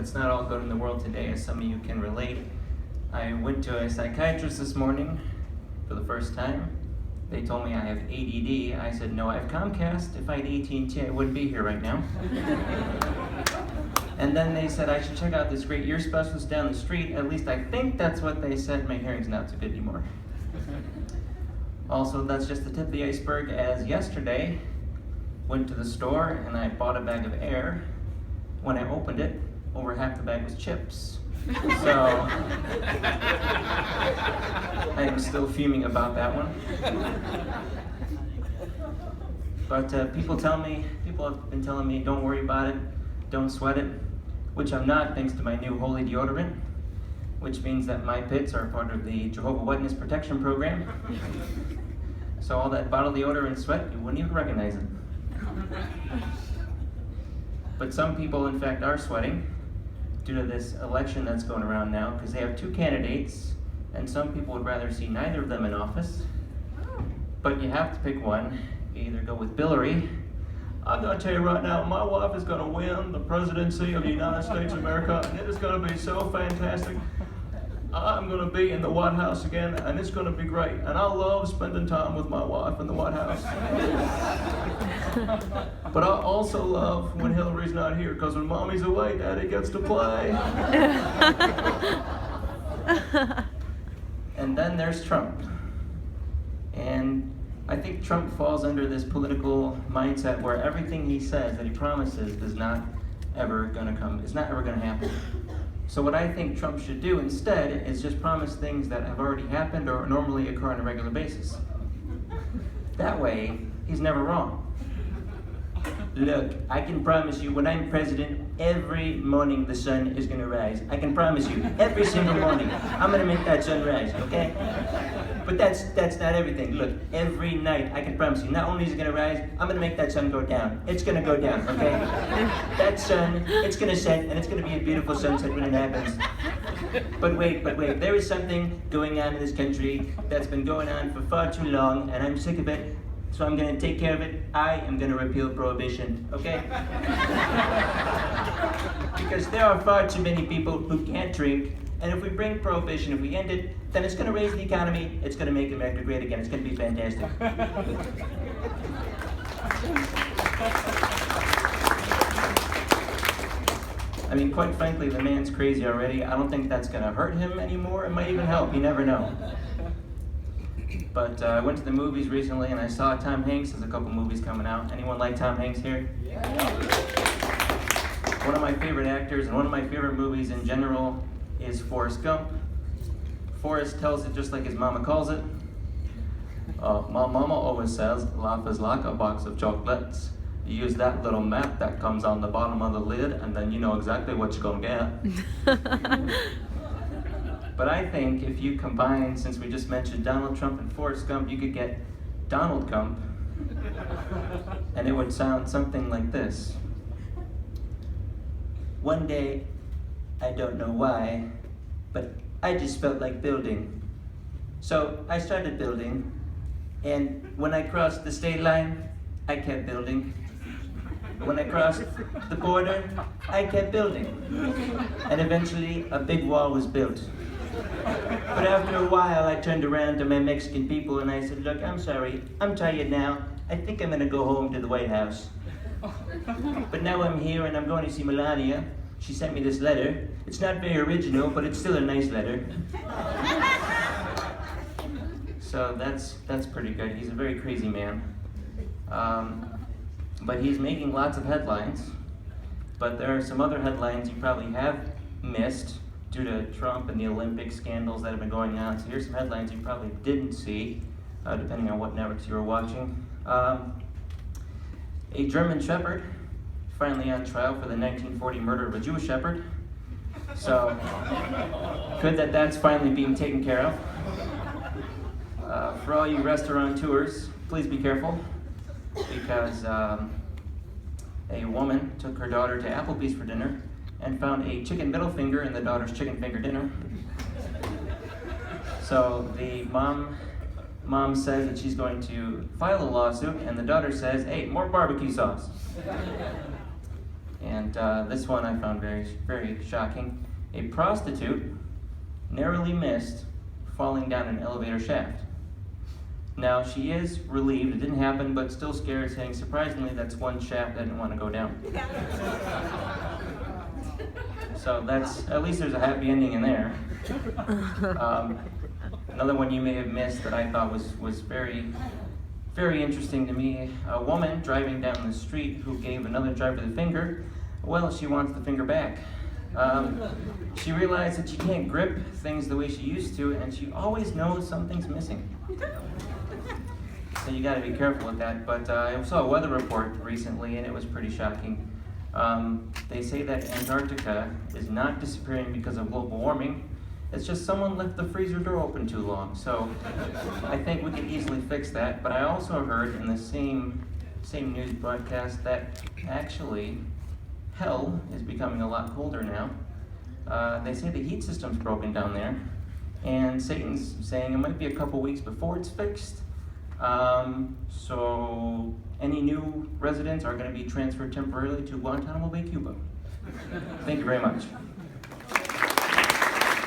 it's not all good in the world today, as some of you can relate. I went to a psychiatrist this morning for the first time. They told me I have ADD. I said, no, I have Comcast. If I had AT&T, I wouldn't be here right now. And then they said I should check out this great ear specialist down the street. At least I think that's what they said. My hearing's not so good anymore. Also, that's just the tip of the iceberg, as yesterday, went to the store and I bought a bag of air. When I opened it, over half the bag was chips. So, I am still fuming about that one. But people have been telling me, don't worry about it, don't sweat it, which I'm not, thanks to my new holy deodorant, which means that my pits are part of the Jehovah's Witness protection program. So all that bottled deodorant sweat, you wouldn't even recognize it. But some people, in fact, are sweating due to this election that's going around now, because they have two candidates, and some people would rather see neither of them in office. But you have to pick one. You either go with Hillary. I'm going to tell you right now, my wife is going to win the presidency of the United States of America, and it is going to be so fantastic. I'm going to be in the White House again, and it's going to be great. And I love spending time with my wife in the White House. But I also love when Hillary's not here, because when Mommy's away, Daddy gets to play. And then there's Trump. And I think Trump falls under this political mindset where everything he says that he promises is not ever going to come. It's not ever going to happen. So what I think Trump should do instead is just promise things that have already happened or normally occur on a regular basis. That way, he's never wrong. Look, I can promise you, when I'm president, every morning the sun is going to rise. I can promise you, every single morning, I'm going to make that sun rise, okay? But that's not everything. Look, every night, I can promise you, not only is it going to rise, I'm going to make that sun go down. It's going to go down, okay? That sun, it's going to set, and it's going to be a beautiful sunset when it happens. But wait, there is something going on in this country that's been going on for far too long, and I'm sick of it. So I'm going to take care of it. I am going to repeal prohibition, okay? Because there are far too many people who can't drink, and if we bring prohibition, if we end it, then it's going to raise the economy, it's going to make America great again, it's going to be fantastic. I mean, quite frankly, the man's crazy already. I don't think that's going to hurt him anymore. It might even help, you never know. But I went to the movies recently and I saw Tom Hanks. There's a couple movies coming out. Anyone like Tom Hanks here? Yeah. One of my favorite actors and one of my favorite movies in general is Forrest Gump. Forrest tells it just like his mama calls it. My mama always says, life is like a box of chocolates. You use that little map that comes on the bottom of the lid and then you know exactly what you're gonna get. But I think if you combine, since we just mentioned Donald Trump and Forrest Gump, you could get Donald Gump, and it would sound something like this. One day, I don't know why, but I just felt like building. So I started building, and when I crossed the state line, I kept building. When I crossed the border, I kept building. And eventually, a big wall was built. But after a while, I turned around to my Mexican people and I said, look, I'm sorry, I'm tired now. I think I'm gonna go home to the White House. But now I'm here and I'm going to see Melania. She sent me this letter. It's not very original, but it's still a nice letter. So that's pretty good. He's a very crazy man. But he's making lots of headlines. But there are some other headlines you probably have missed due to Trump and the Olympic scandals that have been going on. So here's some headlines you probably didn't see, depending on what networks you were watching. A German Shepherd finally on trial for the 1940 murder of a Jewish shepherd. So good that that's finally being taken care of. For all you restaurateurs, please be careful, because a woman took her daughter to Applebee's for dinner and found a chicken middle finger in the daughter's chicken finger dinner. So the mom says that she's going to file a lawsuit, and the daughter says, hey, more barbecue sauce. And this one I found very, very shocking. A prostitute narrowly missed falling down an elevator shaft. Now, she is relieved it didn't happen, but still scared, saying, surprisingly, that's one shaft I didn't want to go down. So that's, at least there's a happy ending in there. Another one you may have missed that I thought was very, very interesting to me. A woman driving down the street who gave another driver the finger. Well, she wants the finger back. She realized that she can't grip things the way she used to, and she always knows something's missing. So you got to be careful with that. But I saw a weather report recently, and it was pretty shocking. They say that Antarctica is not disappearing because of global warming. It's just someone left the freezer door open too long. So I think we could easily fix that. But I also heard in the same news broadcast that actually hell is becoming a lot colder now. They say the heat system's broken down there, and Satan's saying it might be a couple weeks before it's fixed. So any new residents are going to be transferred temporarily to Guantanamo Bay, Cuba. Thank you very much.